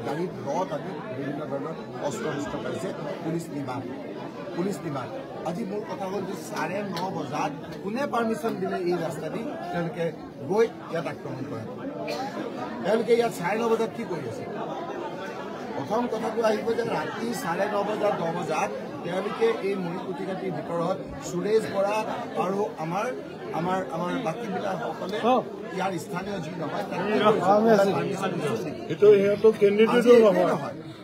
গাড়ীত ৰথ আদি বিভিন্ন ধৰণৰ অস্ত্ৰ শস্ত্ৰ পাইছে পুলিচ নিবাস আজি মোৰ কথা হ'ল যে 9:30 বজাত কোনে পাৰ্মিশ্যন দিলে এই ৰাস্তা দি তেওঁলোকে গৈ ইয়াত আক্ৰমণ কৰে তেওঁলোকে ইয়াত 9:30 বজাত কি কৰি আছে প্ৰথম কথাটো আহিব যে ৰাতি 9:30 বজাত 10 বজাত তেওঁলোকে এই মণিকুটিকাটিৰ ভিতৰত সুৰেশ বৰা আৰু আমাৰ বাকীবিলাকসকলে ইয়াৰ স্থানীয় যি নহয়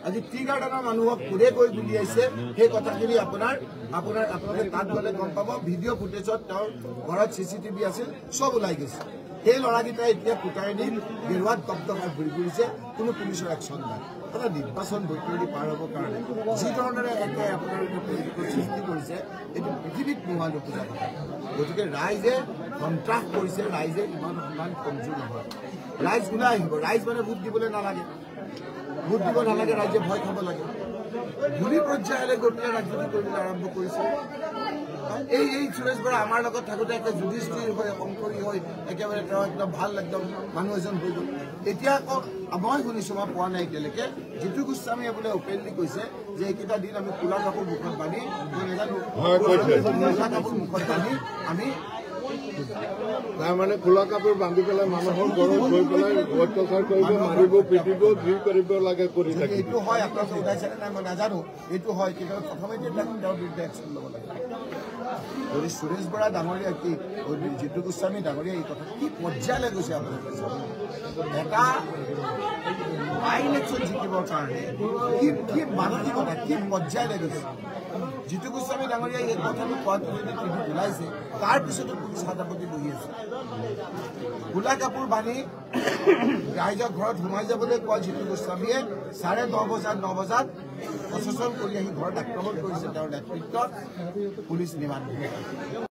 আজি টি গাৰ্ডেনৰ মানুহক কোনে গৈ গুলিয়াইছে সেই কথাখিনি আপোনালোকে তাত গ'লে গম পাব ভিডিঅ' ফুটেজত তেওঁৰ ঘৰত CCTV আছিল চব ওলাই গৈছে সেই ল'ৰাকেইটাই এতিয়া কুটাই নি গেৰুৱাত দপদপাই ঘূৰি ফুৰিছে কোনো পুলিচৰ একশ্যন নাই এটা নিৰ্বাচন বৈতৰণি পাৰ হ'বৰ কাৰণে যি ধৰণেৰে একে আপোনালোকে সৃষ্টি কৰিছে এইটো পৃথিৱীত নোহোৱা নোখোজা কথা গতিকে ৰাইজে সন্ত্ৰাস কৰিছে ৰাইজে ইমান কমজোৰ নহয় ৰাইজ ওলাই আহিব ৰাইজ মানে ভোট দিবলৈ নালাগে ভোট দিব নালাগে ৰাইজে ভয় খাব লাগে গুলি পৰ্যায়লৈ গৈ পেলাই ৰাজনীতি কৰিবলৈ আৰম্ভ কৰিছে এই সুৰেশ বৰা আমাৰ লগত থাকোঁতে একে যুধিষ্ঠিৰ হৈ শংকৰী হৈ একেবাৰে তেওঁ একদম ভাল একদম মানুহ এজন হৈ গ'ল এতিয়া আকৌ মই শুনিছোঁ মই পোৱা নাই এতিয়ালৈকে জিতু গোস্বামীয়ে বোলে অপেনলি কৈছে যে এইকেইটা দিন আমি কোলা কাপোৰ মুখত বান্ধি মই নাজানো কোলা কাপোৰ মুখত বান্ধি আমি তাৰমানে কোলা কাপোৰ বান্ধি পেলাই মানুহৰ ঘৰত গৈ পেলাই অত্যাচাৰ কৰিব মাৰিব পিটিব যি কৰিব লাগে কৰি থাকে এইটো হয় আপোনালোকে ওলাইছেনে নাই মই নাজানো এইটো হয় কিন্তু প্ৰথমে তেওঁৰ বিৰুদ্ধে একশ্যন ল'ব লাগে যদি সুৰেশ বৰা ডাঙৰীয়া কি জিতু গোস্বামী ডাঙৰীয়া এই কথা কি পৰ্যায়লৈ গৈছে আপোনালোকে এটা বাই ইলেকশ্যন জিকিবৰ কাৰণে কি মানসিকতা কি পৰ্যায়লৈ গৈছে জিতু গোস্বামী ডাঙৰীয়াই এই কথাটো কোৱাটো যদি টিভিত ওলাইছে তাৰপিছতো পুলিচ হাতাপতি বহি আছে কোলা কাপোৰ বান্ধি ৰাইজৰ ঘৰত সোমাই যাবলৈ কোৱা জিতু গোস্বামীয়ে 9:30 বজাত 9 বজাত প্ৰশাসন কৰি আহি ঘৰত আক্ৰমণ কৰিছে তেওঁৰ নেতৃত্বত পুলিচ নিৰ্মাণ